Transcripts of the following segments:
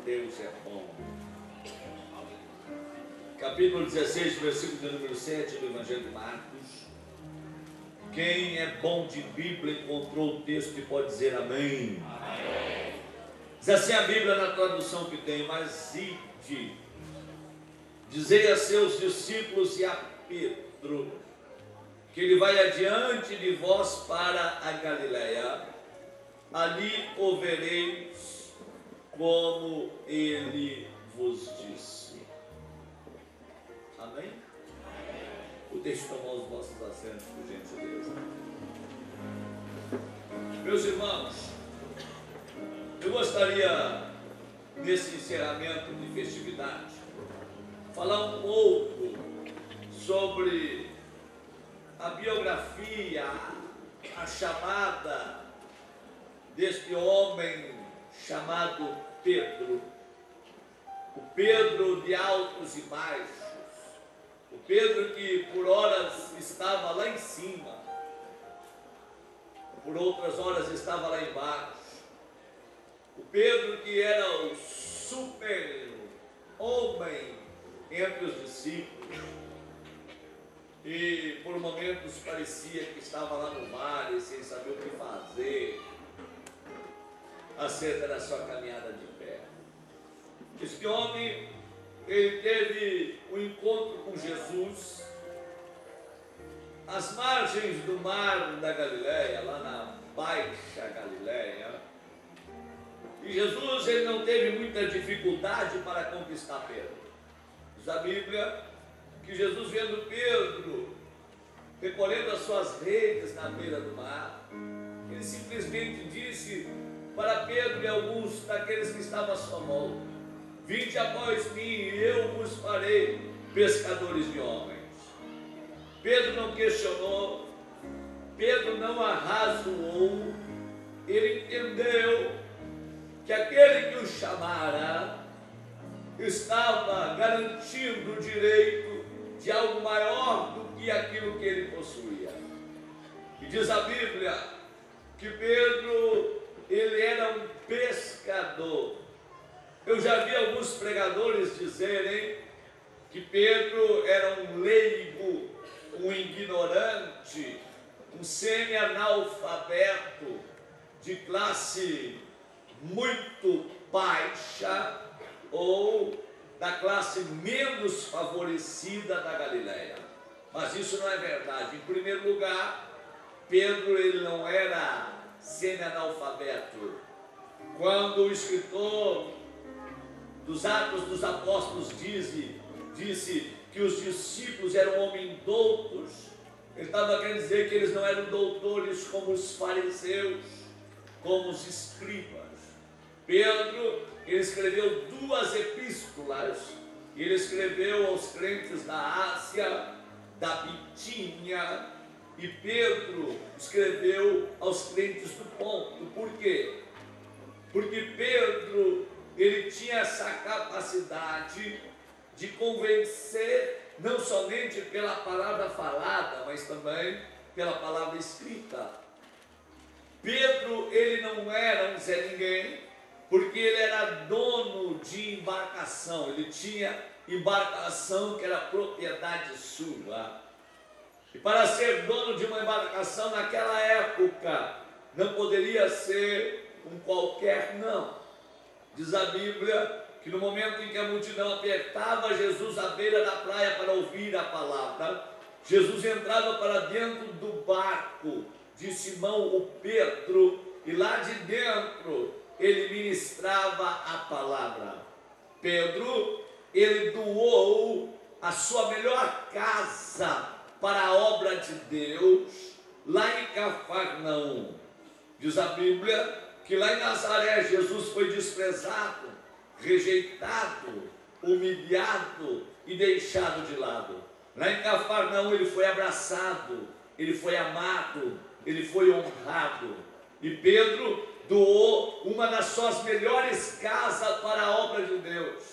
Deus é bom. Capítulo 16, versículo de número 7 do Evangelho de Marcos. Quem é bom de Bíblia encontrou o texto e pode dizer amém. Amém. Diz assim a Bíblia na tradução que tem: mas ide, dizei a seus discípulos e a Pedro, que ele vai adiante de vós para a Galileia, ali o vereis como ele vos disse. Amém? O deixe tomar os vossos assentos, por gentileza. Meus irmãos, eu gostaria, nesse encerramento de festividade, falar um pouco sobre a biografia, a chamada deste homem chamado Pedro. O Pedro de altos e baixos. O Pedro que por horas estava lá em cima, por outras horas estava lá embaixo. O Pedro que era o super homem entre os discípulos e por momentos parecia que estava lá no mar e sem saber o que fazer acerca da sua caminhada de fé. Este homem, ele teve um encontro com Jesus às margens do mar da Galileia, lá na Baixa Galileia. E Jesus, ele não teve muita dificuldade para conquistar Pedro. Diz a Bíblia que Jesus, vendo Pedro recolhendo as suas redes na beira do mar, ele simplesmente disse para Pedro e alguns daqueles que estavam à sua volta: vinde após mim e eu vos farei pescadores de homens. Pedro não questionou, Pedro não arrazoou, ele entendeu que aquele que o chamara estava garantindo o direito de algo maior do que aquilo que ele possuía. E diz a Bíblia que Pedro, ele era um pescador. Eu já vi alguns pregadores dizerem que Pedro era um leigo, um ignorante, um semi-analfabeto de classe muito baixa ou da classe menos favorecida da Galileia. Mas isso não é verdade. Em primeiro lugar, Pedro, ele não era semi-analfabeto. Quando o escritor dos Atos dos Apóstolos disse que os discípulos eram homens doutos, ele estava querendo dizer que eles não eram doutores como os fariseus, como os escribas. Pedro, ele escreveu 2 epístolas. Ele escreveu aos crentes da Ásia, da Bitínia, e Pedro escreveu aos crentes do Ponto. Por quê? Porque Pedro, ele tinha essa capacidade de convencer, não somente pela palavra falada, mas também pela palavra escrita. Pedro, ele não era um Zé Ninguém, porque ele era dono de embarcação, ele tinha embarcação que era propriedade sua. E para ser dono de uma embarcação naquela época, não poderia ser um qualquer não. Diz a Bíblia que no momento em que a multidão apertava Jesus à beira da praia para ouvir a palavra, Jesus entrava para dentro do barco de Simão o Pedro, e lá de dentro ele ministrava a palavra. Pedro, ele doou a sua melhor casa para a obra de Deus, lá em Cafarnaum. Diz a Bíblia que lá em Nazaré Jesus foi desprezado, rejeitado, humilhado e deixado de lado. Lá em Cafarnaum ele foi abraçado, ele foi amado, ele foi honrado. E Pedro doou uma das suas melhores casas para a obra de Deus.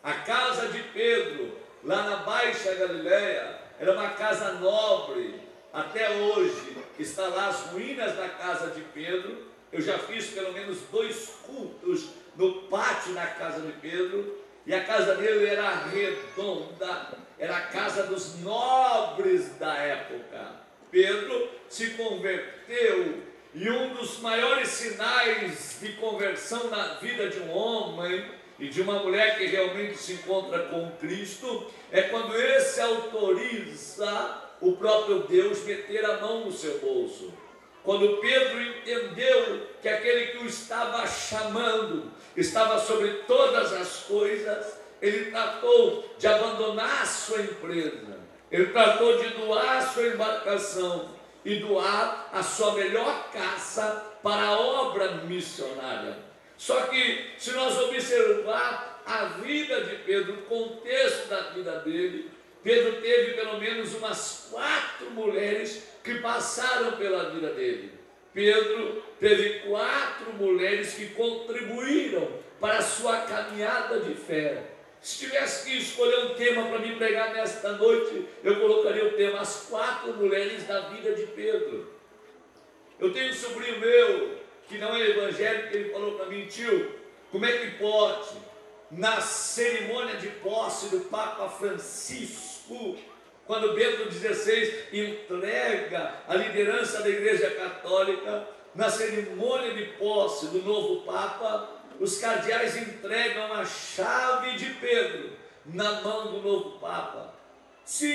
A casa de Pedro, lá na Baixa Galileia, era uma casa nobre. Até hoje está lá as ruínas da casa de Pedro, Eu já fiz pelo menos 2 cultos no pátio da casa de Pedro, e a casa dele era redonda, era a casa dos nobres da época. Pedro se converteu, e um dos maiores sinais de conversão na vida de um homem e de uma mulher que realmente se encontra com Cristo é quando esse autoriza o próprio Deus meter a mão no seu bolso. Quando Pedro entendeu que aquele que o estava chamando estava sobre todas as coisas, ele tratou de abandonar a sua empresa, ele tratou de doar a sua embarcação e doar a sua melhor caça para a obra missionária. Só que, se nós observar a vida de Pedro, o contexto da vida dele, Pedro teve pelo menos umas 4 mulheres que passaram pela vida dele. Pedro teve 4 mulheres que contribuíram para a sua caminhada de fé. Se tivesse que escolher um tema para me pregar nesta noite, eu colocaria o tema As 4 mulheres da vida de Pedro. Eu tenho um sobrinho meu, que não é evangélico, ele falou para mim: tio, como é que pode, na cerimônia de posse do Papa Francisco, quando Bento XVI entrega a liderança da Igreja Católica, na cerimônia de posse do novo Papa, os cardeais entregam a chave de Pedro na mão do novo Papa. Se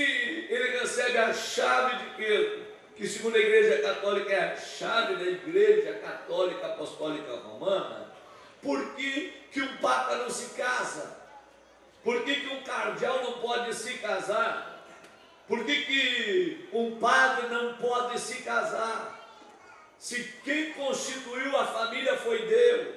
ele recebe a chave de Pedro, que segundo a Igreja Católica é a chave da Igreja Católica Apostólica Romana, por que um Papa não se casa? Por que um cardeal não pode se casar? Por que um padre não pode se casar? Se quem constituiu a família foi Deus.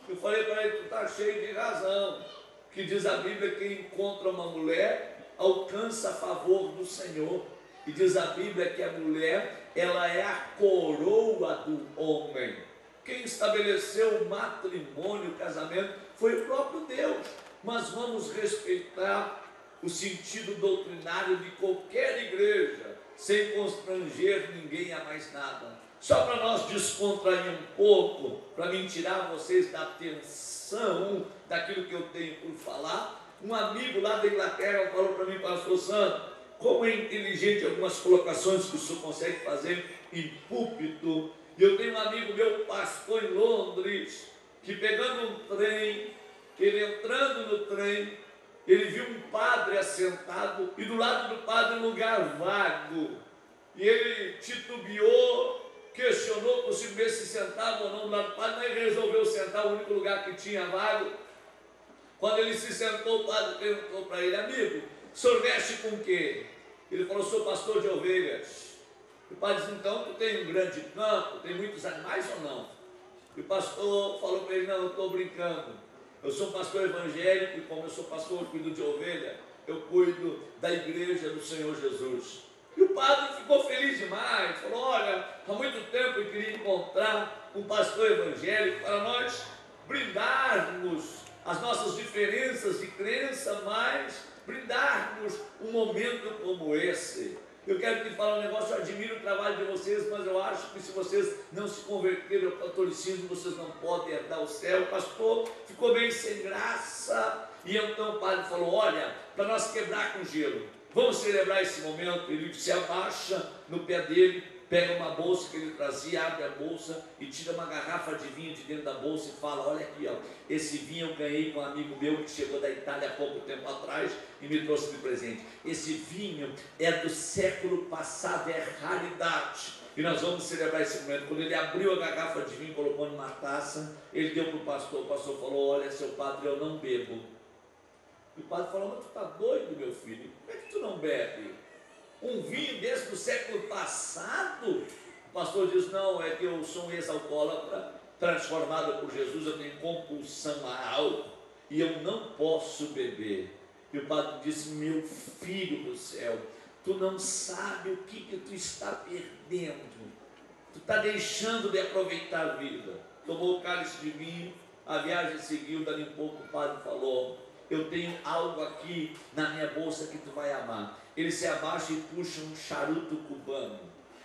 Eu falei para ele: tu está cheio de razão, que diz a Bíblia que quem encontra uma mulher alcança a favor do Senhor. E diz a Bíblia que a mulher, ela é a coroa do homem. Quem estabeleceu o matrimônio, o casamento, foi o próprio Deus. Mas vamos respeitar o sentido doutrinário de qualquer igreja, sem constranger ninguém a mais nada. Só para nós descontrair um pouco, para me tirar vocês da atenção daquilo que eu tenho por falar, um amigo lá da Inglaterra falou para mim: pastor Santo, como é inteligente algumas colocações que o senhor consegue fazer em púlpito. E eu tenho um amigo meu, pastor em Londres, que pegando um trem, ele entrando no trem, ele viu um padre assentado e do lado do padre um lugar vago. E ele titubeou, questionou se se sentava ou não do lado do padre, mas ele resolveu sentar o único lugar que tinha vago. Quando ele se sentou, o padre perguntou para ele: amigo, o senhor veste com o quê? Ele falou: sou pastor de ovelhas. O padre disse: então tu tem um grande campo, tem muitos animais ou não? E o pastor falou para ele: não, eu estou brincando. Eu sou pastor evangélico e como eu sou pastor, eu cuido de ovelha, eu cuido da igreja do Senhor Jesus. E o padre ficou feliz demais, falou: olha, há muito tempo eu queria encontrar um pastor evangélico para nós brindarmos as nossas diferenças de crença, mas brindarmos um momento como esse. Eu quero te falar um negócio: eu admiro o trabalho de vocês, mas eu acho que se vocês não se converterem ao catolicismo, vocês não podem herdar o céu. O pastor ficou meio sem graça, e então o padre falou: olha, para nós quebrar com gelo, vamos celebrar esse momento. Ele se abaixa no pé dele, pega uma bolsa que ele trazia, abre a bolsa e tira uma garrafa de vinho de dentro da bolsa e fala: olha aqui, ó, esse vinho eu ganhei com um amigo meu que chegou da Itália há pouco tempo atrás e me trouxe de presente. Esse vinho é do século passado, é raridade, e nós vamos celebrar esse momento. Quando ele abriu a garrafa de vinho, colocou numa taça, ele deu para o pastor falou: olha, seu padre, eu não bebo. E o padre falou: mas tu está doido, meu filho? Como é que tu não bebe um vinho desse do século passado? O pastor diz: não, é que eu sou um ex-alcoólatra, transformado por Jesus, eu tenho compulsão a álcool e eu não posso beber. E o padre disse: meu filho do céu, tu não sabe o que tu está perdendo, tu está deixando de aproveitar a vida. Tomou o cálice de vinho, a viagem seguiu. Dali um pouco o padre falou: eu tenho algo aqui na minha bolsa que tu vai amar. Ele se abaixa e puxa um charuto cubano.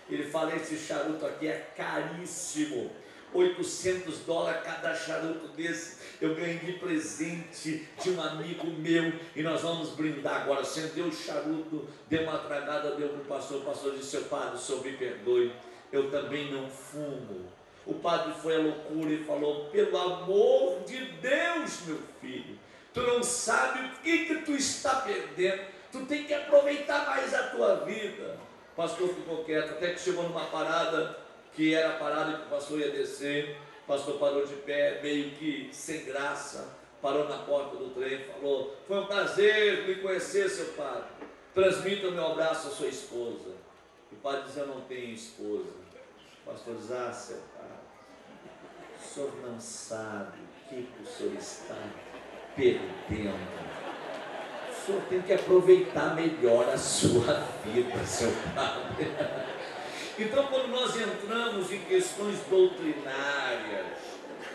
Ele fala: esse charuto aqui é caríssimo. $800 cada charuto desse. Eu ganhei de presente de um amigo meu e nós vamos brindar agora. Acendeu o charuto, deu uma tragada, deu para o pastor. O pastor disse: seu padre, o senhor me perdoe, eu também não fumo. O padre foi à loucura e falou: pelo amor de Deus, meu filho, tu não sabe o que tu está perdendo, tu tem que aproveitar mais a tua vida. O pastor ficou quieto, até que chegou numa parada, que era a parada que o pastor ia descer. O pastor parou de pé, meio que sem graça, parou na porta do trem e falou: foi um prazer lhe conhecer, seu padre, transmita o meu abraço à sua esposa. O padre diz: eu não tenho esposa. O pastor diz: ah, seu padre, o senhor não sabe o que o senhor está perdendo. O senhor tem que aproveitar melhor a sua vida, seu padre. Então, quando nós entramos em questões doutrinárias,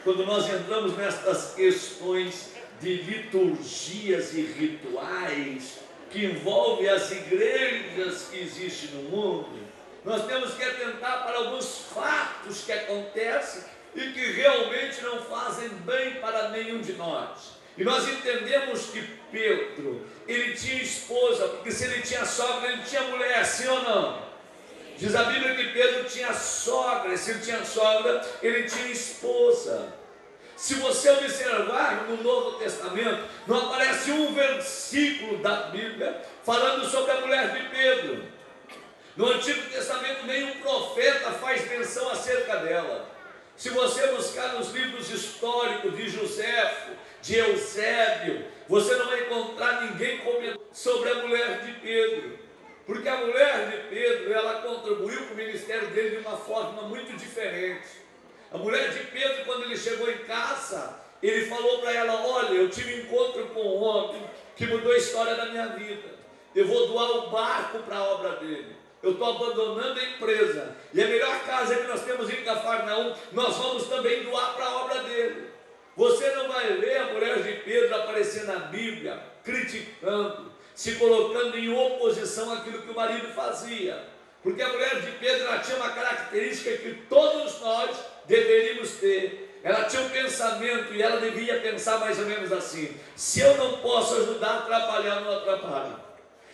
quando nós entramos nestas questões de liturgias e rituais que envolvem as igrejas que existem no mundo, nós temos que atentar para alguns fatos que acontecem e que realmente não fazem bem para nenhum de nós. E nós entendemos que Pedro, ele tinha esposa, porque se ele tinha sogra, ele tinha mulher, sim ou não? Diz a Bíblia que Pedro tinha sogra, e se ele tinha sogra, ele tinha esposa. Se você observar no Novo Testamento, não aparece um versículo da Bíblia falando sobre a mulher de Pedro. No Antigo Testamento, nenhum profeta faz menção acerca dela. Se você buscar nos livros históricos de Joséfo, de Eusébio, você não vai encontrar ninguém comentando sobre a mulher de Pedro. Porque a mulher de Pedro, ela contribuiu para o ministério dele de uma forma muito diferente. A mulher de Pedro, quando ele chegou em casa, ele falou para ela: olha, eu tive um encontro com um homem que mudou a história da minha vida. Eu vou doar o barco para a obra dele. Eu estou abandonando a empresa. E a melhor casa que nós temos em Cafarnaum, nós vamos também doar para a obra dele. Você não vai ver a mulher de Pedro aparecer na Bíblia criticando, se colocando em oposição àquilo que o marido fazia. Porque a mulher de Pedro, ela tinha uma característica que todos nós deveríamos ter. Ela tinha um pensamento e ela devia pensar mais ou menos assim: se eu não posso ajudar, atrapalhar, não atrapalho.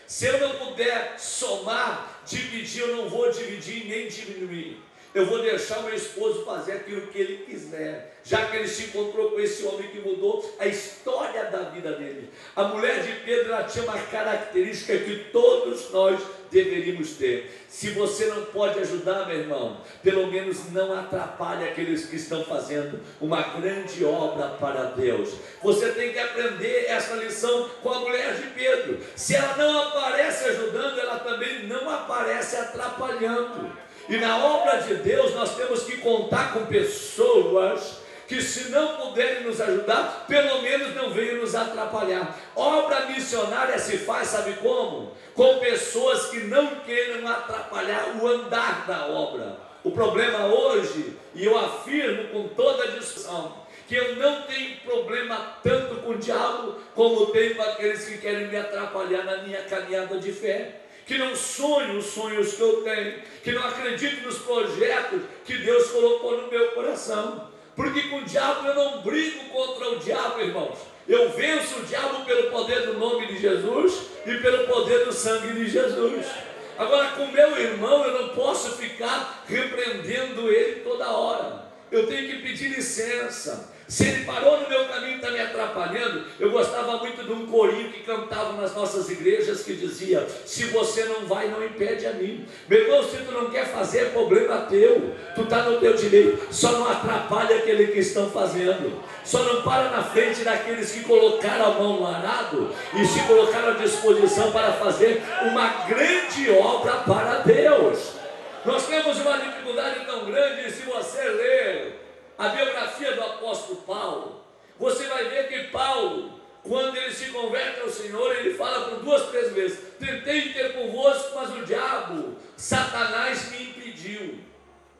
Se eu não puder somar, dividir, eu não vou dividir nem diminuir. Eu vou deixar meu esposo fazer aquilo que ele quiser, já que ele se encontrou com esse homem que mudou a história da vida dele. A mulher de Pedro, ela tinha uma característica que todos nós deveríamos ter. Se você não pode ajudar, meu irmão, pelo menos não atrapalhe aqueles que estão fazendo uma grande obra para Deus. Você tem que aprender essa lição com a mulher de Pedro. Se ela não aparece ajudando, ela também não aparece atrapalhando. E na obra de Deus nós temos que contar com pessoas que, se não puderem nos ajudar, pelo menos não venham nos atrapalhar. Obra missionária se faz, sabe como? Com pessoas que não queiram atrapalhar o andar da obra. O problema hoje, e eu afirmo com toda a discussão, que eu não tenho problema tanto com o diabo como tenho com aqueles que querem me atrapalhar na minha caminhada de fé, que não sonham os sonhos que eu tenho, que não acreditam nos projetos que Deus colocou no meu coração. Porque com o diabo eu não brigo contra o diabo, irmãos. Eu venço o diabo pelo poder do nome de Jesus e pelo poder do sangue de Jesus. Agora, com meu irmão, eu não posso ficar repreendendo ele toda hora. Eu tenho que pedir licença. Se ele parou no meu caminho e está me atrapalhando, eu gostava muito de um corinho que cantava nas nossas igrejas, que dizia: se você não vai, não impede a mim. Meu irmão, se tu não quer fazer, é problema teu. Tu está no teu direito. Só não atrapalha aquele que estão fazendo. Só não para na frente daqueles que colocaram a mão no arado e se colocaram à disposição para fazer uma grande obra para Deus. Nós temos uma dificuldade tão grande. Se você ler a biografia do apóstolo Paulo, você vai ver que Paulo, quando ele se converte ao Senhor, ele fala por 2, 3 vezes: tentei ter convosco, mas o diabo, Satanás, me impediu.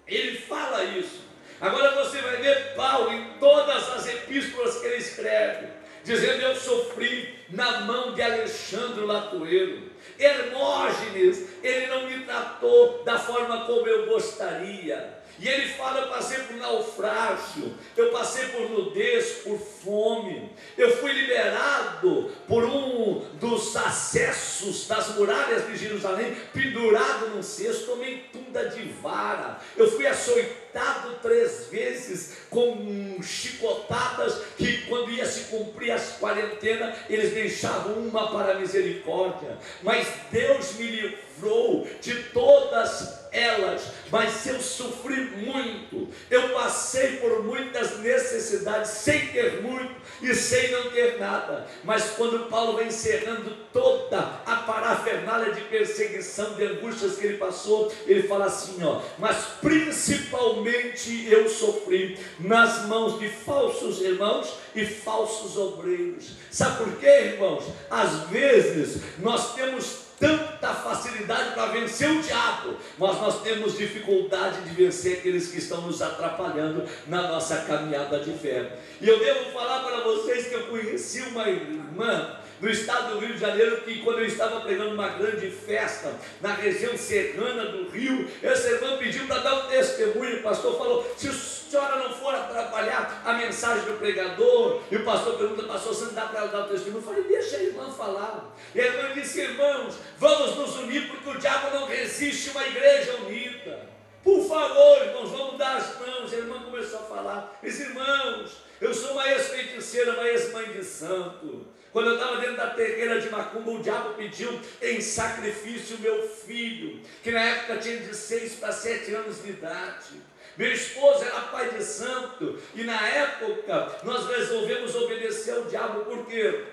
Ele fala isso. Agora você vai ver Paulo em todas as epístolas que ele escreve, dizendo: eu sofri na mão de Alexandre o Latueiro, Hermógenes, ele não me tratou da forma como eu gostaria. E ele fala: eu passei por naufrágio, eu passei por nudez, por fome, eu fui liberado por um dos acessos das muralhas de Jerusalém, pendurado num cesto, tomei tunda de vara, eu fui açoitado 3 vezes com chicotadas, que quando ia se cumprir as quarentenas, eles deixavam uma para a misericórdia, mas Deus me livrou de todas elas. Mas eu sofri muito, eu passei por muitas necessidades, sem ter muito e sem não ter nada. Mas quando Paulo vai encerrando toda a parafernália de perseguição, de angústias que ele passou, ele fala assim, ó: mas principalmente eu sofri nas mãos de falsos irmãos e falsos obreiros. Sabe por quê, irmãos? Às vezes nós temos tanta facilidade para vencer o diabo, mas nós temos dificuldade de vencer aqueles que estão nos atrapalhando na nossa caminhada de fé. E eu devo falar para vocês que eu conheci uma irmã no estado do Rio de Janeiro, que quando eu estava pregando uma grande festa na região serrana do Rio, essa irmã pediu para dar um testemunho. O pastor falou: se a senhora não for atrapalhar a mensagem do pregador, e o pastor pergunta: pastor, você não dá para ela dar o testemunho? Eu falei: deixa a irmã falar. E a irmã disse: irmãos, vamos nos unir, porque o diabo não resiste uma igreja unida. Por favor, irmãos, vamos dar as mãos. A irmã começou a falar: meus irmãos, eu sou uma ex-feiticeira, uma ex-mãe de santo. Quando eu estava dentro da terreira de macumba, o diabo pediu em sacrifício o meu filho, que na época tinha de 6 para 7 anos de idade. Meu esposo era pai de santo, e na época nós resolvemos obedecer ao diabo, porque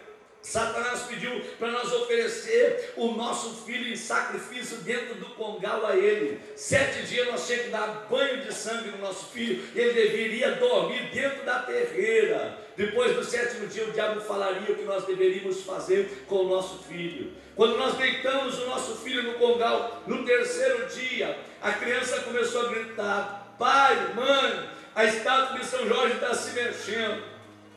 Satanás pediu para nós oferecer o nosso filho em sacrifício dentro do congal a ele. 7 dias nós tínhamos que dar banho de sangue no nosso filho, e ele deveria dormir dentro da terreira. Depois do 7º dia, o diabo falaria o que nós deveríamos fazer com o nosso filho. Quando nós deitamos o nosso filho no congal, no 3º dia, a criança começou a gritar: pai, mãe, a estátua de São Jorge está se mexendo.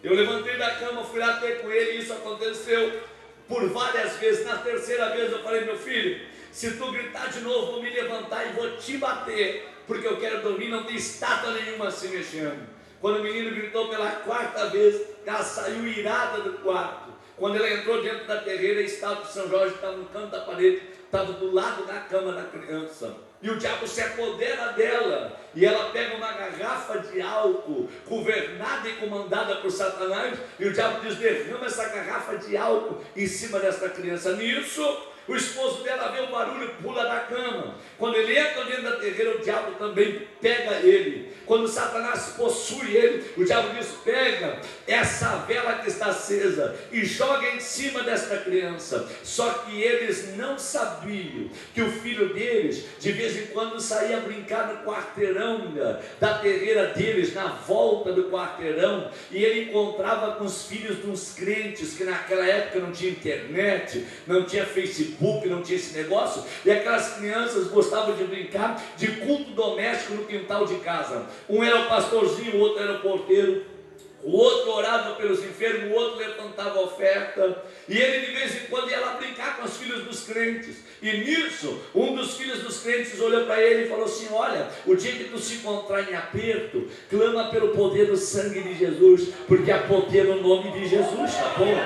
Eu levantei da cama, fui lá ter com ele, e isso aconteceu por várias vezes. Na 3ª vez eu falei: meu filho, se tu gritar de novo, vou me levantar e vou te bater, porque eu quero dormir, não tem estátua nenhuma se mexendo. Quando o menino gritou pela 4ª vez, ela saiu irada do quarto. Quando ela entrou dentro da terreira, a estátua de São Jorge estava no canto da parede, estava do lado da cama da criança. E o diabo se apodera dela, e ela pega uma garrafa de álcool, governada e comandada por Satanás, e o diabo diz: derrama essa garrafa de álcool em cima dessa criança. Nisso, o esposo dela vê o barulho e pula da cama. Quando ele entra dentro da terreira, o diabo também pega ele. Quando Satanás possui ele, o diabo diz: pega essa vela que está acesa e joga em cima desta criança. Só que eles não sabiam que o filho deles, de vez em quando, saía a brincar no quarteirão da terreira deles, na volta do quarteirão, e ele encontrava com os filhos de uns crentes, que naquela época não tinha internet, não tinha Facebook, não tinha esse negócio, e aquelas crianças gostavam de brincar de culto doméstico no quintal de casa. Um era o pastorzinho, o outro era o porteiro, o outro orava pelos enfermos, o outro levantava a oferta, e ele de vez em quando ia lá brincar com os filhos dos crentes. E nisso, um dos filhos dos crentes olhou para ele e falou assim: olha, o dia que tu se encontrar em aperto, clama pelo poder do sangue de Jesus, porque há poder no nome de Jesus, tá bom?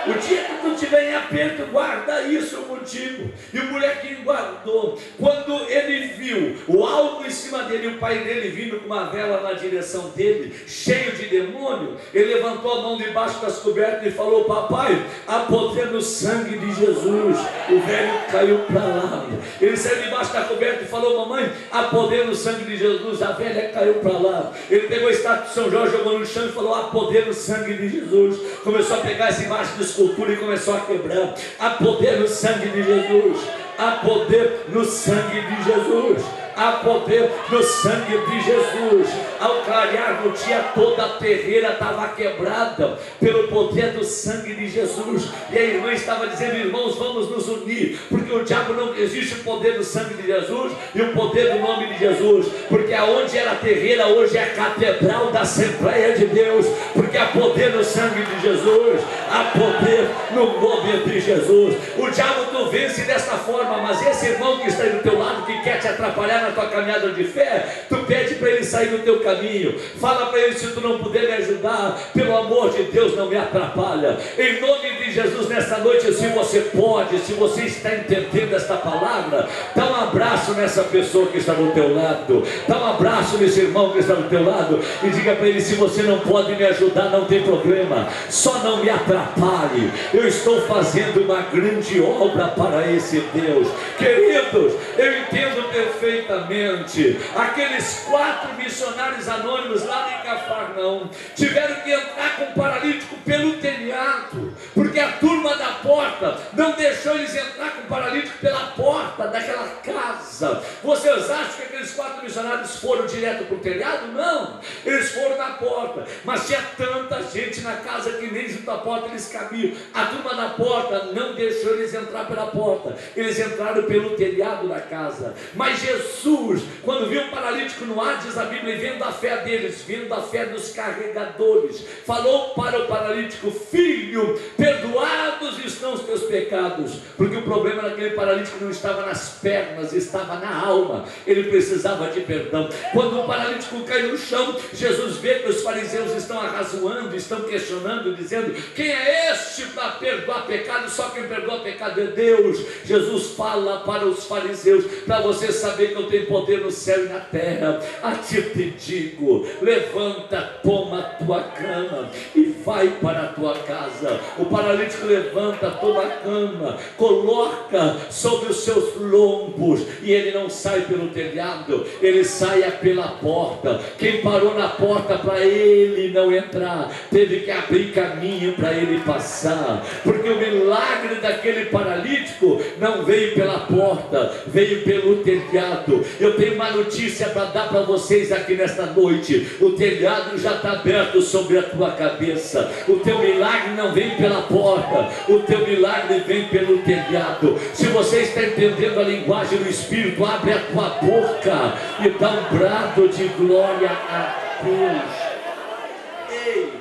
O dia que tu estiver em aperto, guarda isso contigo. E o molequinho guardou. Quando ele viu o álcool em cima dele, o pai dele vindo com uma vela na direção dele, cheio de demônio, ele levantou a mão debaixo das cobertas e falou: papai, há poder no sangue de Jesus. O velho caiu para lá. Ele saiu debaixo da coberta e falou: mamãe, há poder no sangue de Jesus. A velha caiu para lá. Ele pegou a estátua de São Jorge, jogou no chão e falou: há poder no sangue de Jesus. Começou a pegar essa imagem de escultura e começou a quebrar. Há poder no sangue de Jesus. Há poder no sangue de Jesus. há poder no sangue de Jesus. Ao clarear do dia, toda a terreira estava quebrada pelo poder do sangue de Jesus. E a irmã estava dizendo: irmãos, vamos nos unir, porque o diabo não existe o poder do sangue de Jesus e o poder do nome de Jesus, porque aonde era a terreira, hoje é a catedral da Assembleia de Deus, porque há poder no sangue de Jesus, há poder no nome de Jesus. O diabo tu vence desta forma, mas esse irmão que está aí do teu lado, que quer te atrapalhar na tua caminhada de fé, tu pede para ele sair do teu caminho, fala para ele: se tu não puder me ajudar, pelo amor de Deus, não me atrapalha. Em nome de Jesus, nesta noite, se você pode, se você está entendendo esta palavra, dá um abraço nessa pessoa que está do teu lado, dá um abraço nesse irmão que está do teu lado e diga para ele: se você não pode me ajudar, não tem problema, só não me atrapalhe, eu estou fazendo uma grande obra para esse Deus. Queridos, eu entendo perfeitamente. Aqueles 4 missionários anônimos lá em Cafarnaum tiveram que entrar com o paralítico pelo telhado, porque a turma da porta não deixou eles entrar com o paralítico pela porta daquela casa. Vocês acham que aqueles 4 missionários foram direto para o telhado? Não, eles foram na porta, mas tinha tanta gente na casa que nem junto à porta eles cabiam. A turma da porta não deixou eles entrar pela porta, eles entraram pelo telhado da casa. Mas Jesus, quando viu o paralítico no ar, diz a Bíblia, vendo a fé deles, vendo a fé dos carregadores, falou para o paralítico: filho, perdoados estão os teus pecados. Porque o problema daquele paralítico não estava nas pernas, estava na alma. Ele precisava de perdão. Quando o paralítico cai no chão, Jesus vê que os fariseus estão arrazoando, estão questionando, dizendo: quem é este para perdoar pecado? Só quem perdoa pecado é Deus. Jesus fala para os fariseus: para você saber que eu tenho poder no céu e na terra, a ti te digo, levanta, toma a tua cama e vai para a tua casa. O paralítico levanta, toma a cama, coloca sobre os seus lombos, e ele não sai pelo telhado, ele sai pela porta. Quem parou na porta para ele não entrar, teve que abrir caminho para ele passar, porque o milagre daquele paralítico não veio pela porta, veio pelo telhado. Eu tenho uma notícia para dar para vocês aqui nesta noite: o telhado já está aberto sobre a tua cabeça. O teu milagre não vem pela porta, o teu milagre vem pelo telhado. Se você está entendendo a linguagem do Espírito, abre a tua boca e dá um brado de glória a Deus. Ei,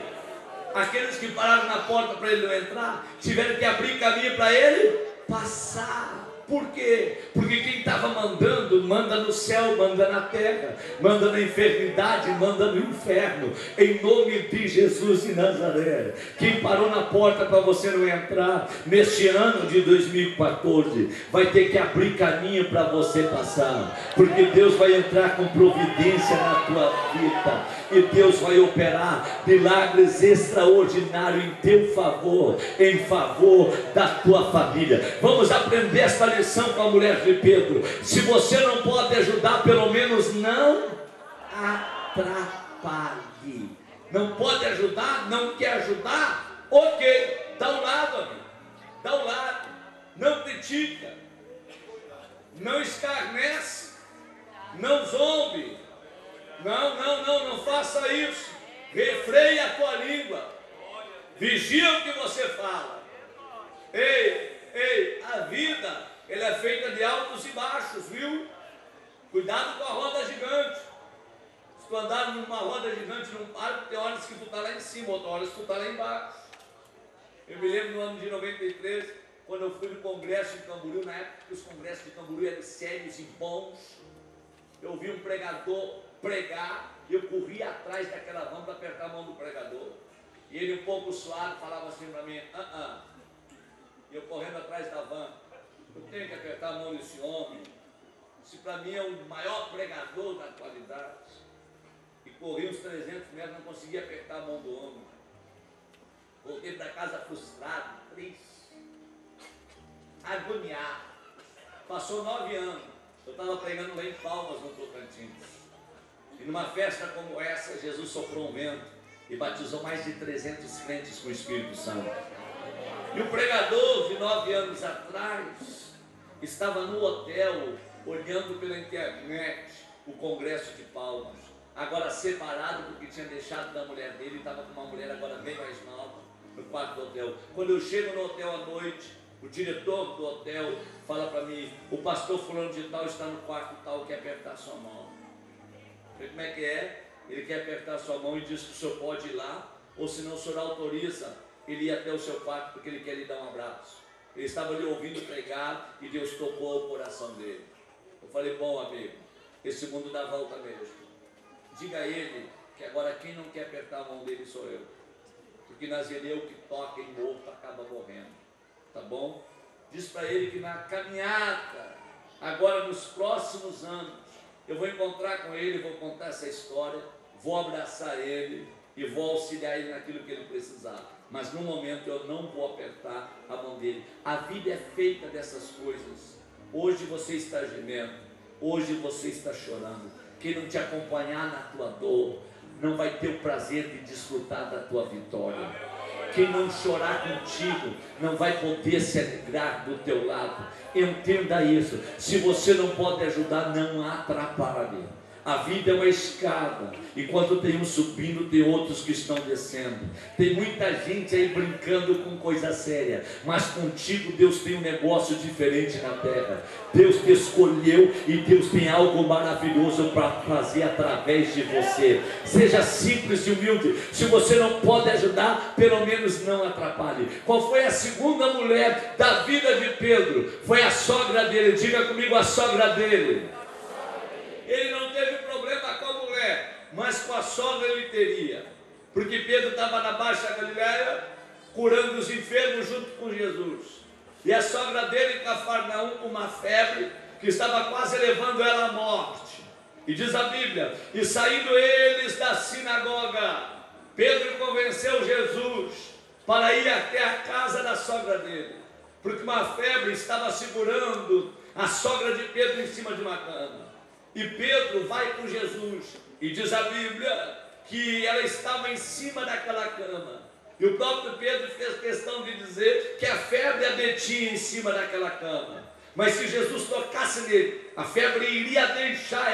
aqueles que pararam na porta para ele não entrar, tiveram que abrir caminho para ele passar. Por quê? Porque quem estava mandando, manda no céu, manda na terra, manda na enfermidade, manda no inferno. Em nome de Jesus de Nazaré, quem parou na porta para você não entrar, neste ano de 2014, vai ter que abrir caminho para você passar, porque Deus vai entrar com providência na tua vida, e Deus vai operar milagres extraordinários em teu favor, em favor da tua família. Vamos aprender esta lição com a mulher de Pedro. Se você não pode ajudar, pelo menos não atrapalhe. Não pode ajudar, não quer ajudar, ok, dá um lado, amigo, dá um lado, não critica, não escarnece, não zombe, não faça isso, refreia a tua língua, vigia o que você fala. Ei, a vida, ela é feita de altos e baixos, viu? Cuidado com a roda gigante. Se tu andar numa roda gigante num parque, tem horas que tu está lá em cima, outras horas que tu está lá embaixo. Eu me lembro no ano de 93, quando eu fui no congresso de Camboriú, na época que os congressos de Camboriú eram sérios e bons, eu ouvi um pregador pregar, e eu corri atrás daquela van para apertar a mão do pregador, e ele um pouco suado falava assim para mim: e eu correndo atrás da van, eu tenho que apertar a mão desse homem, se para mim é o maior pregador da atualidade. E corri uns 300 metros, não conseguia apertar a mão do homem. Voltei para casa frustrado, triste, agoniado. Passou 9 anos, eu estava pregando lá em Palmas, no Tocantins, e numa festa como essa, Jesus soprou um vento e batizou mais de 300 crentes com o Espírito Santo. E o pregador de 9 anos atrás estava no hotel olhando pela internet o Congresso de Palmas, agora separado porque tinha deixado da mulher dele, estava com uma mulher agora bem mais nova, no quarto do hotel. Quando eu chego no hotel à noite, o diretor do hotel fala para mim: o pastor fulano de tal está no quarto tal, quer apertar sua mão. Eu falei: como é que é? Ele quer apertar sua mão e diz que o senhor pode ir lá, ou se não o senhor autoriza ele ir até o seu quarto porque ele quer lhe dar um abraço. Ele estava lhe ouvindo pregar e Deus tocou o coração dele. Eu falei: bom, amigo, esse mundo dá volta mesmo. Diga a ele que agora quem não quer apertar a mão dele sou eu, porque Nazireu que toca em morto acaba morrendo, tá bom? Diz para ele que na caminhada, agora nos próximos anos, eu vou encontrar com ele, vou contar essa história, vou abraçar ele e vou auxiliar ele naquilo que ele precisar. Mas no momento eu não vou apertar a mão dele. A vida é feita dessas coisas. Hoje você está gemendo, hoje você está chorando. Quem não te acompanhar na tua dor, não vai ter o prazer de desfrutar da tua vitória. Quem não chorar contigo, não vai poder se alegrar do teu lado. Entenda isso. Se você não pode ajudar, não atrapalhe. A vida é uma escada. Enquanto tem um subindo, tem outros que estão descendo. Tem muita gente aí brincando com coisa séria, mas contigo Deus tem um negócio diferente na terra. Deus te escolheu e Deus tem algo maravilhoso para fazer através de você. Seja simples e humilde. Se você não pode ajudar, pelo menos não atrapalhe. Qual foi a segunda mulher da vida de Pedro? Foi a sogra dele. Diga comigo: a sogra dele. Ele não teve problema com a mulher, mas com a sogra ele teria, porque Pedro estava na Baixa Galileia curando os enfermos junto com Jesus, e a sogra dele em Cafarnaum com uma febre que estava quase levando ela à morte. E diz a Bíblia: e saindo eles da sinagoga, Pedro convenceu Jesus para ir até a casa da sogra dele, porque uma febre estava segurando a sogra de Pedro em cima de uma cama. E Pedro vai com Jesus, e diz a Bíblia que ela estava em cima daquela cama. E o próprio Pedro fez questão de dizer que a febre a detinha em cima daquela cama. Mas se Jesus tocasse nele, a febre iria deixar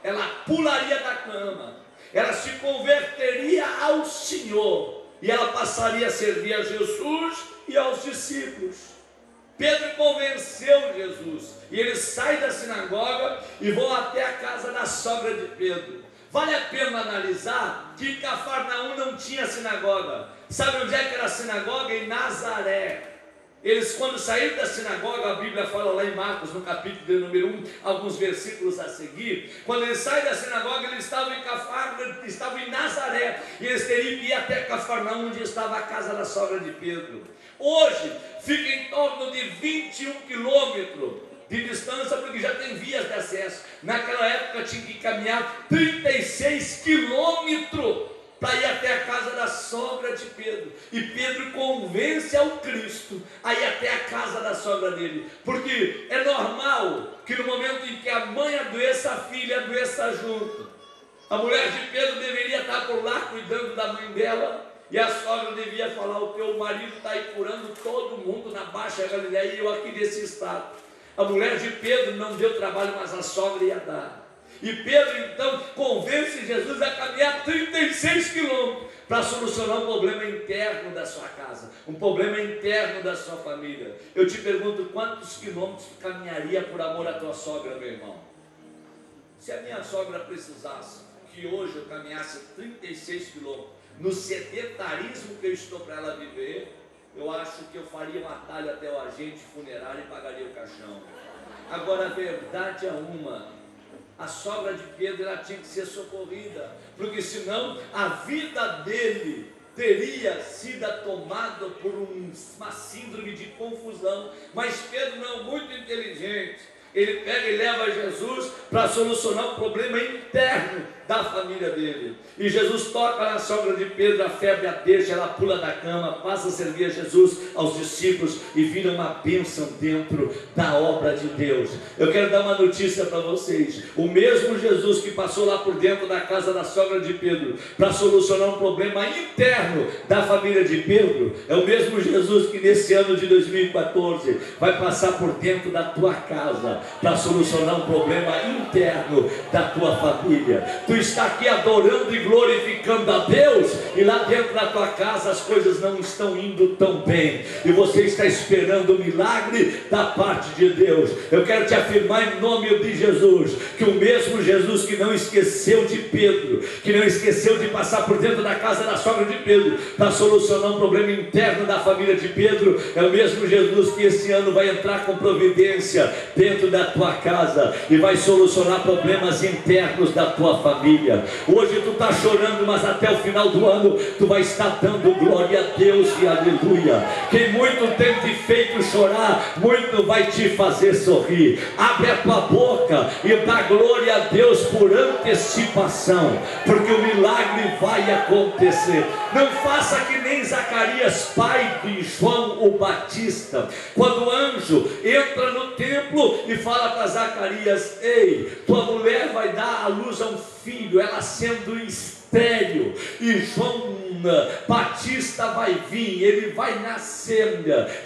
ela pularia da cama, ela se converteria ao Senhor, e ela passaria a servir a Jesus e aos discípulos. Pedro convenceu Jesus, e eles saem da sinagoga e vão até a casa da sogra de Pedro. Vale a pena analisar que em Cafarnaum não tinha sinagoga. Sabe onde é que era a sinagoga? Em Nazaré. Eles, quando saíram da sinagoga, a Bíblia fala lá em Marcos, no capítulo de número 1, alguns versículos a seguir, quando eles saem da sinagoga, eles estavam em Cafarnaum, estavam em Nazaré, e eles teriam que ir até Cafarnaum, onde estava a casa da sogra de Pedro. Hoje, fica em torno de 21 quilômetros de distância, porque já tem vias de acesso. Naquela época tinha que caminhar 36 quilômetros para ir até a casa da sogra de Pedro. E Pedro convence ao Cristo a ir até a casa da sogra dele, porque é normal que no momento em que a mãe adoeça, a filha adoeça junto. A mulher de Pedro deveria estar por lá cuidando da mãe dela, e a sogra devia falar: o teu marido está aí curando todo mundo na Baixa Galileia e eu aqui nesse estado. A mulher de Pedro não deu trabalho, mas a sogra ia dar. E Pedro então convence Jesus a caminhar 36 quilômetros para solucionar um problema interno da sua casa, um problema interno da sua família. Eu te pergunto: quantos quilômetros tu caminharia por amor à tua sogra, meu irmão? Se a minha sogra precisasse que hoje eu caminhasse 36 quilômetros, no sedentarismo que eu estou para ela viver, eu acho que eu faria um atalho até o agente funerário e pagaria o caixão. Agora, a verdade é uma: a sogra de Pedro, ela tinha que ser socorrida, porque senão a vida dele teria sido tomada por uma síndrome de confusão. Mas Pedro, não, muito inteligente, ele pega e leva Jesus para solucionar um problema interno da família dele. E Jesus toca na sogra de Pedro, a febre a deixa, ela pula da cama, passa a servir a Jesus, aos discípulos, e vira uma bênção dentro da obra de Deus. Eu quero dar uma notícia para vocês: o mesmo Jesus que passou lá por dentro da casa da sogra de Pedro para solucionar um problema interno da família de Pedro, é o mesmo Jesus que nesse ano de 2014 vai passar por dentro da tua casa para solucionar um problema interno da tua família. Tu está aqui adorando e glorificando a Deus, e lá dentro da tua casa as coisas não estão indo tão bem, e você está esperando o milagre da parte de Deus. Eu quero te afirmar em nome de Jesus, que o mesmo Jesus que não esqueceu de Pedro, que não esqueceu de passar por dentro da casa da sogra de Pedro para solucionar um problema interno da família de Pedro, é o mesmo Jesus que esse ano vai entrar com providência dentro da tua casa e vai solucionar problemas internos da tua família. Hoje tu está chorando, mas até o final do ano tu vai estar dando glória a Deus e aleluia. Quem muito tem te feito chorar, muito vai te fazer sorrir. Abre a tua boca e dá glória a Deus por antecipação, porque o milagre vai acontecer. Não faça que nem Zacarias, pai de João o Batista, quando o anjo entra no templo e fala para Zacarias: ei, tua mulher vai dar à luz a um filho, ela sendo estéril, e João Batista vai vir, ele vai nascer.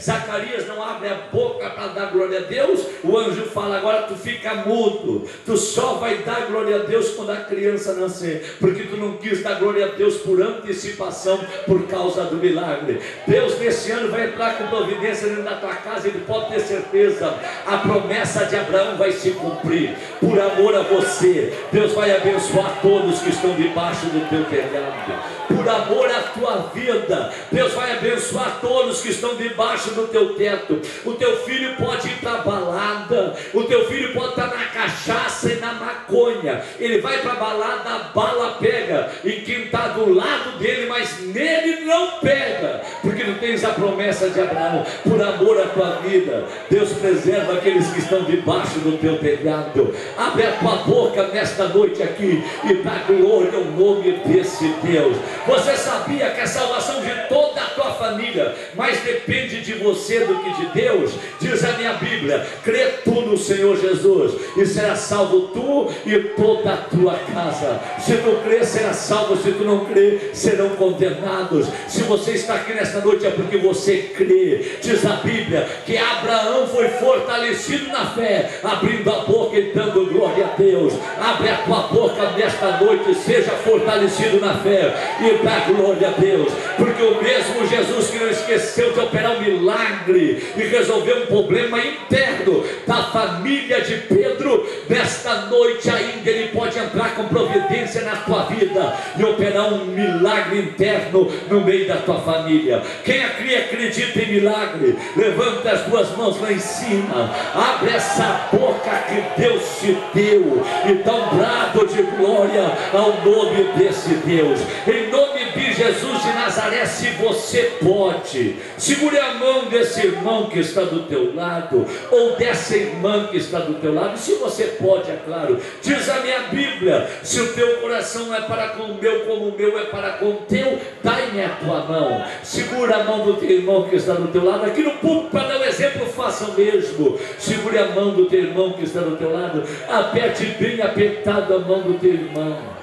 Zacarias não abre a boca para dar glória a Deus. O anjo fala: agora tu fica mudo, tu só vai dar glória a Deus quando a criança nascer, porque tu não quis dar glória a Deus por antecipação, por causa do milagre. Deus nesse ano vai entrar com providência dentro da tua casa, e pode ter certeza, a promessa de Abraão vai se cumprir. Por amor a você, Deus vai abençoar todos que estão debaixo do teu telhado. Por amor à tua vida, Deus vai abençoar todos que estão debaixo do teu teto. O teu filho pode ir para a balada, o teu filho pode estar na cachaça e na maconha, ele vai para a balada, a bala pega em quem está do lado dele, mas nele não pega, porque tu tens a promessa de Abraão. Por amor à tua vida, Deus preserva aqueles que estão debaixo do teu telhado. Abre a tua boca nesta noite aqui e dá glória ao nome desse Deus. Você sabia que a salvação de toda a tua família mais depende de você do que de Deus? Diz a minha Bíblia: crê tu no Senhor Jesus e será salvo tu e toda a tua casa. Se tu crê, será salvo; se tu não crê, serão condenados. Se você está aqui nesta noite é porque você crê. Diz a Bíblia que Abraão foi fortalecido na fé, abrindo a boca e dando glória a Deus. Abre a tua boca nesta noite, seja fortalecido na fé e dá glória a Deus, porque o mesmo Jesus que não esqueceu de operar um milagre e resolver um problema interno da família de Pedro, nesta noite ainda ele pode entrar com providência na tua vida e operar um milagre interno no meio da tua família. Quem aqui acredita em milagre, levanta as duas mãos lá em cima, abre essa boca que Deus te deu e dá um brado de glória ao nome desse Deus. Em nome de Jesus de Nazaré, se você pode, segure a mão desse irmão que está do teu lado, ou dessa irmã que está do teu lado. Se você pode, é claro. Diz a minha Bíblia: se o teu coração é para com o meu, como o meu é para com o teu, dai-me a tua mão. Segura a mão do teu irmão que está do teu lado. Aqui no púlpito, para dar o exemplo, faça o mesmo. Segure a mão do teu irmão que está do teu lado, aperte bem apertado a mão do teu irmão.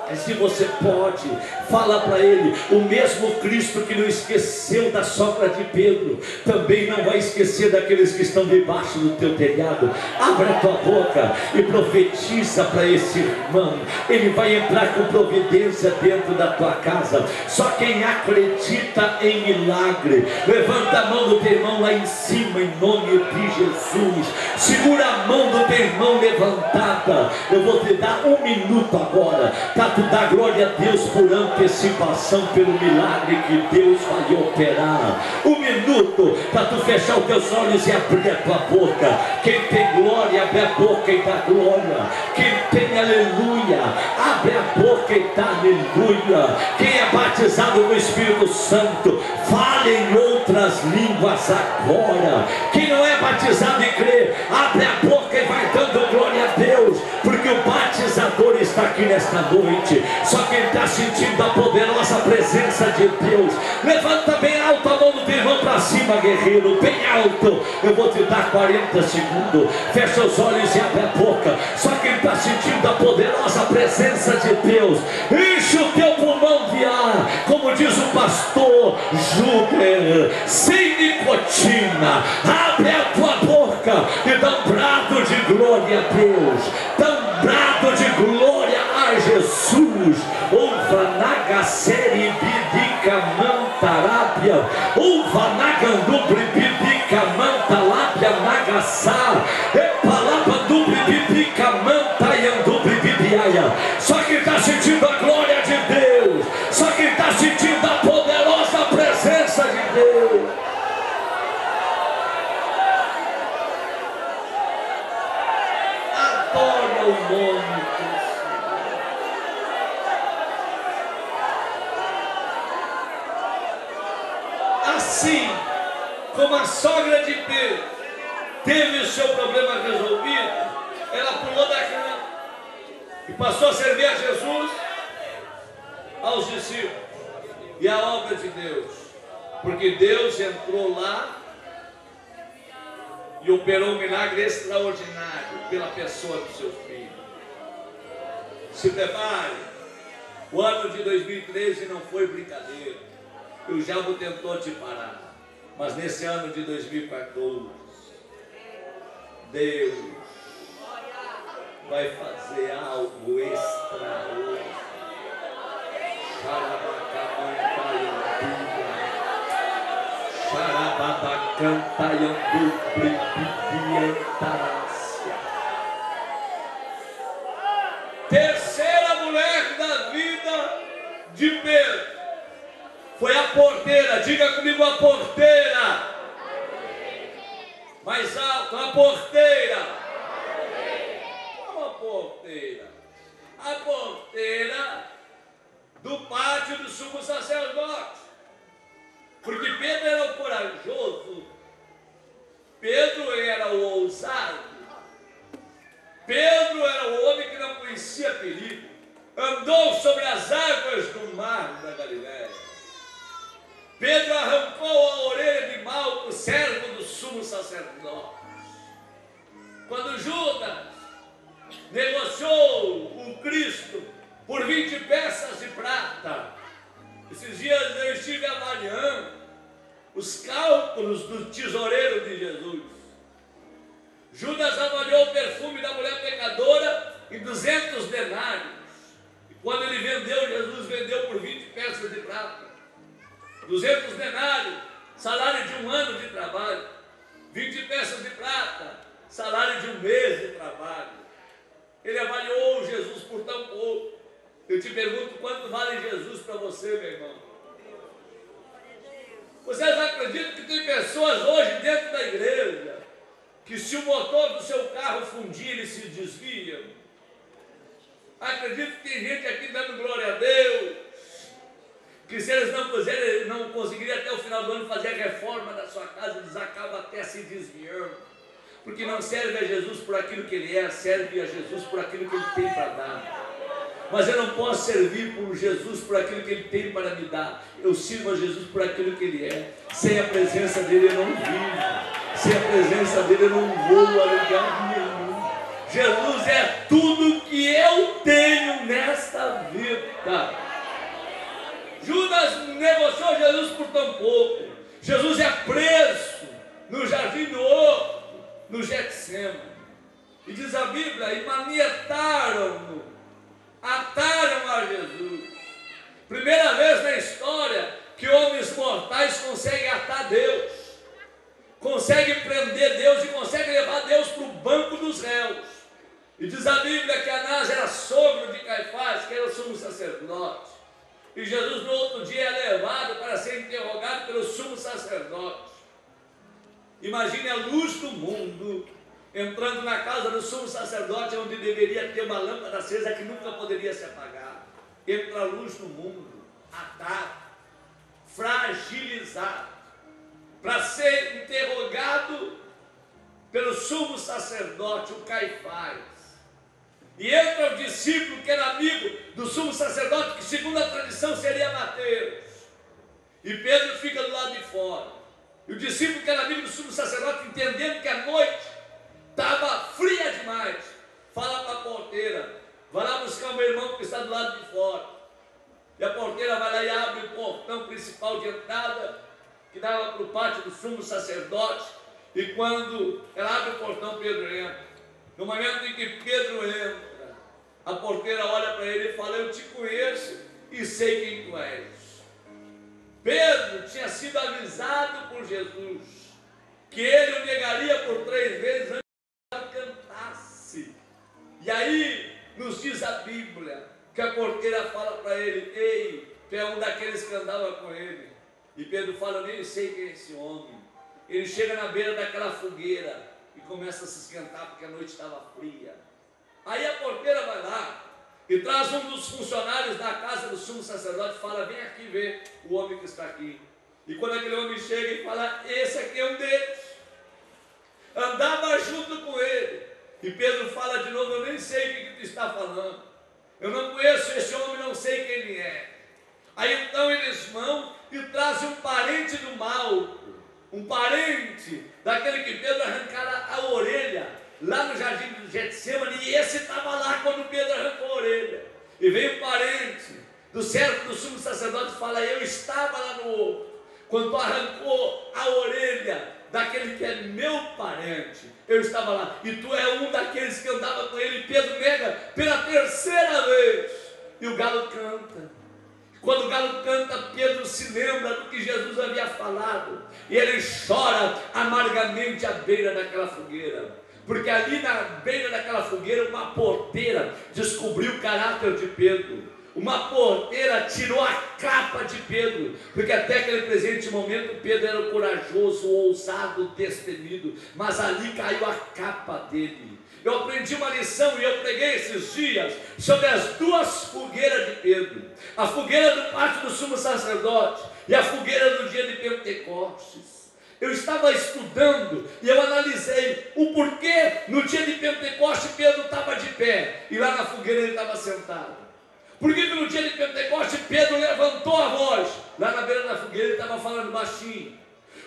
E se você pode, fala para ele: o mesmo Cristo que não esqueceu da sogra de Pedro, também não vai esquecer daqueles que estão debaixo do teu telhado. Abre a tua boca e profetiza para esse irmão. Ele vai entrar com providência dentro da tua casa. Só quem acredita em milagre, levanta a mão do teu irmão lá em cima, em nome de Jesus. Segura a mão do teu irmão levantada. Eu vou te dar 1 minuto agora, tá? Tu dá glória a Deus por antecipação, pelo milagre que Deus vai operar. 1 minuto para tu fechar os teus olhos e abrir a tua boca. Quem tem glória, abre a boca e dá glória. Quem tem aleluia, abre a boca e dá aleluia. Quem é batizado no Espírito Santo, fale em outras línguas agora. Quem não é batizado e crê, abre a boca e vai dando glória a Deus, porque o batizador está aqui nesta noite. Só quem está sentindo a poderosa presença de Deus, levanta bem alto a mão do teu irmão para cima, guerreiro, bem alto. Eu vou te dar 40 segundos. Fecha os olhos e abre a boca. Só quem está sentindo a poderosa presença de Deus, enche o teu pulmão de ar, como diz o pastor Júder, sem nicotina. Abre a tua boca boca e dá um brado de glória a Deus, dá um brado de glória a Jesus. Ovanagasseri bidica mantarápia, Ovanagandubri bidica mantalápia nagassá, Epalabandubri bidica mantaiandubri bidiaia. Só quem está sentindo a glória de Deus, só quem está sentindo a poderosa presença de Deus. Adore o nome do Senhor. Assim como a sogra de Pedro teve o seu problema resolvido, ela pulou da cama e passou a servir a Jesus, aos discípulos e à obra de Deus, porque Deus entrou lá e operou um milagre extraordinário pela pessoa do seu filho. Se prepare, o ano de 2013 não foi brincadeira, o diabo tentou te parar, mas nesse ano de 2014, Deus vai fazer algo extraordinário. Terceira mulher da vida de Pedro foi a porteira. Diga comigo, a porteira. Mais alto, a porteira. Qual a porteira? A porteira do pátio do sumo sacerdote. Porque Pedro era o corajoso, Pedro era o ousado, Pedro era o homem que não conhecia perigo, andou sobre as águas do mar da Galileia. Pedro arrancou a orelha de Malco, servo do sumo sacerdote. Quando Judas negociou o Cristo por 20 peças de prata, esses dias eu estive avaliando os cálculos do tesoureiro de Jesus. Judas avaliou o perfume da mulher pecadora em 200 denários. E quando ele vendeu, Jesus vendeu por 20 peças de prata. 200 denários, salário de um ano de trabalho. 20 peças de prata, salário de um mês de trabalho. Ele avaliou Jesus por tão pouco. Eu te pergunto, quanto vale Jesus para você, meu irmão? Vocês acreditam que tem pessoas hoje dentro da igreja que se o motor do seu carro fundir, ele se desvia? Acredito que tem gente aqui dando glória a Deus, que se eles não conseguirem até o final do ano fazer a reforma da sua casa, eles acabam até se desviando, porque não serve a Jesus por aquilo que Ele é, serve a Jesus por aquilo que Ele tem para dar. Mas eu não posso servir por Jesus por aquilo que Ele tem para me dar. Eu sirvo a Jesus por aquilo que Ele é. Sem a presença dEle eu não vivo. Sem a presença dEle eu não vou a lugar nenhum. Jesus é tudo que eu tenho nesta vida. Judas negociou Jesus por tão pouco. Jesus é preso no jardim do horto, no Getsemane. E diz a Bíblia, e manietaram-no, ataram a Jesus. Primeira vez na história que homens mortais conseguem atar Deus, conseguem prender Deus e conseguem levar Deus para o banco dos réus. E diz a Bíblia que Anás era sogro de Caifás, que era o sumo sacerdote. E Jesus no outro dia é levado para ser interrogado pelo sumo sacerdote. Imagine a luz do mundo entrando na casa do sumo sacerdote, onde deveria ter uma lâmpada acesa que nunca poderia se apagar. Entra a luz no mundo, atado, fragilizado, para ser interrogado pelo sumo sacerdote, o Caifás. E entra o discípulo que era amigo do sumo sacerdote, que segundo a tradição seria Mateus. E Pedro fica do lado de fora. E o discípulo que era amigo do sumo sacerdote, entendendo que a noite estava fria demais, fala para a porteira, vai lá buscar o meu irmão que está do lado de fora. E a porteira vai lá e abre o portão principal de entrada, que dava para o pátio do sumo sacerdote, E quando ela abre o portão, Pedro entra. No momento em que Pedro entra, a porteira olha para ele e fala: eu te conheço e sei quem tu és. Pedro tinha sido avisado por Jesus que ele o negaria por 3 vezes antes que ele cantasse. E aí nos diz a Bíblia que a porteira fala para ele: ei, tu é um daqueles que andava com ele. E Pedro fala: eu nem sei quem é esse homem. Ele chega na beira daquela fogueira e começa a se esquentar porque a noite estava fria. Aí a porteira vai lá e traz um dos funcionários da casa do sumo sacerdote e fala: vem aqui ver o homem que está aqui. E quando aquele homem chega e fala: esse aqui é um deles, andava junto com ele. E Pedro fala de novo: eu nem sei o que tu está falando, eu não conheço esse homem, não sei quem ele é. Aí então eles vão e trazem um parente do mal, um parente daquele que Pedro arrancara a orelha lá no jardim do Getsemane, e esse estava lá quando Pedro arrancou a orelha. E veio o parente do servo do sumo sacerdote e fala: eu estava lá no outro, quando tu arrancou a orelha daquele que é meu parente, eu estava lá, e tu é um daqueles que andava com ele. E Pedro nega pela 3ª vez, e o galo canta. Quando o galo canta, Pedro se lembra do que Jesus havia falado, e ele chora amargamente à beira daquela fogueira, porque ali na beira daquela fogueira uma porteira descobriu o caráter de Pedro. Uma porteira tirou a capa de Pedro, porque até aquele presente momento Pedro era corajoso, ousado, destemido, mas ali caiu a capa dele. Eu aprendi uma lição e eu preguei esses dias sobre as 2 fogueiras de Pedro: a fogueira do pátio do sumo sacerdote e a fogueira do dia de Pentecostes. Eu estava estudando e eu analisei o porquê no dia de Pentecostes Pedro estava de pé e lá na fogueira ele estava sentado. Por que no dia de Pentecostes Pedro levantou a voz? Lá na beira da fogueira ele estava falando baixinho.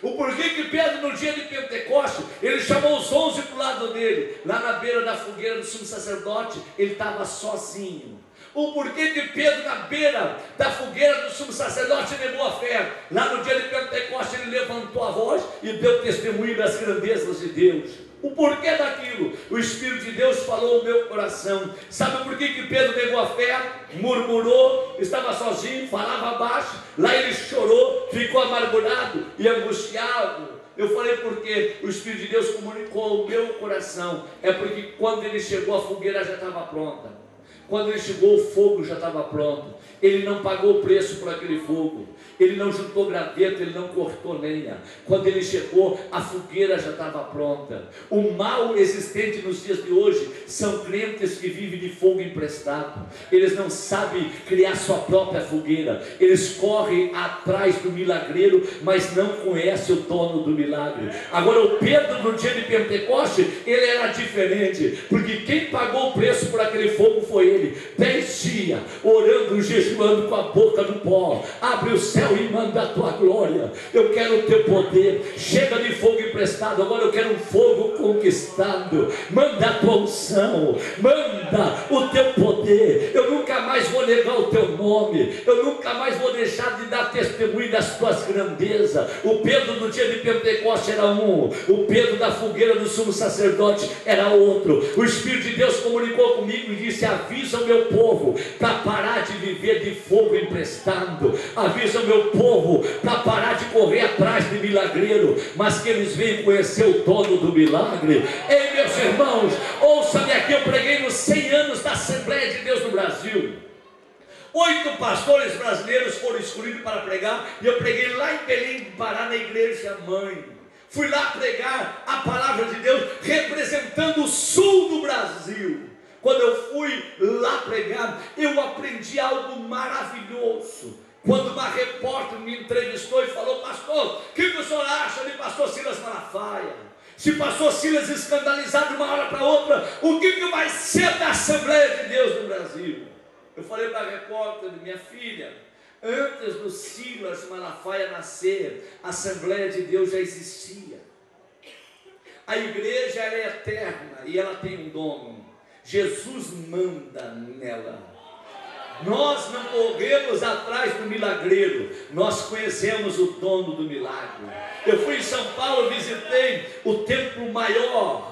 O porquê que Pedro no dia de Pentecostes ele chamou os 11 para o lado dele? Lá na beira da fogueira do sumo sacerdote ele estava sozinho. O porquê que Pedro na beira da fogueira do sumo sacerdote negou a fé? Lá no dia de Pentecostes ele levantou a voz e deu testemunho das grandezas de Deus. O porquê daquilo? O Espírito de Deus falou no meu coração. Sabe por que Pedro negou a fé? Murmurou, estava sozinho, falava baixo. Lá ele chorou, ficou amargurado e angustiado. Eu falei porque o Espírito de Deus comunicou ao meu coração. É porque quando ele chegou, a fogueira já estava pronta. Quando ele chegou, o fogo já estava pronto. Ele não pagou o preço por aquele fogo. Ele não juntou graveto, ele não cortou lenha. Quando ele chegou, a fogueira já estava pronta. O mal existente nos dias de hoje são crentes que vivem de fogo emprestado. Eles não sabem criar sua própria fogueira. Eles correm atrás do milagreiro, mas não conhecem o dono do milagre. Agora o Pedro no dia de Pentecostes, ele era diferente, porque quem pagou o preço por aquele fogo foi ele. 10 dias orando, jejuando com a boca no pó. Abre o céu e manda a tua glória. Eu quero o teu poder. Chega de fogo emprestado, agora eu quero um fogo conquistado. Manda a tua unção, manda o teu poder. Eu nunca mais vou negar o teu nome, eu nunca mais vou deixar de dar testemunho das tuas grandezas. O Pedro no dia de Pentecostes era um, o Pedro da fogueira do sumo sacerdote era outro. O Espírito de Deus comunicou comigo e disse: avisa o meu povo para parar de viver de fogo emprestado. Avisa o meu povo para parar de correr atrás de milagreiro, mas que eles venham conhecer o dono do milagre. Ei, meus irmãos, ouça-me aqui. Eu preguei nos 100 anos da Assembleia de Deus no Brasil. 8 pastores brasileiros foram escolhidos para pregar, e eu preguei lá em Belém do Pará, na igreja mãe. Fui lá pregar a palavra de Deus, representando o sul do Brasil. Quando eu fui lá pregar, eu aprendi algo maravilhoso. Quando uma repórter me entrevistou e falou: pastor, o que o senhor acha de pastor Silas Malafaia? Se pastor Silas escandalizado de uma hora para outra, o que vai ser da Assembleia de Deus no Brasil? Eu falei para a repórter: minha filha, antes do Silas Malafaia nascer, a Assembleia de Deus já existia. A igreja ela é eterna e ela tem um dono. Jesus manda nela. Nós não corremos atrás do milagreiro, nós conhecemos o dono do milagre. Eu fui em São Paulo, visitei o templo maior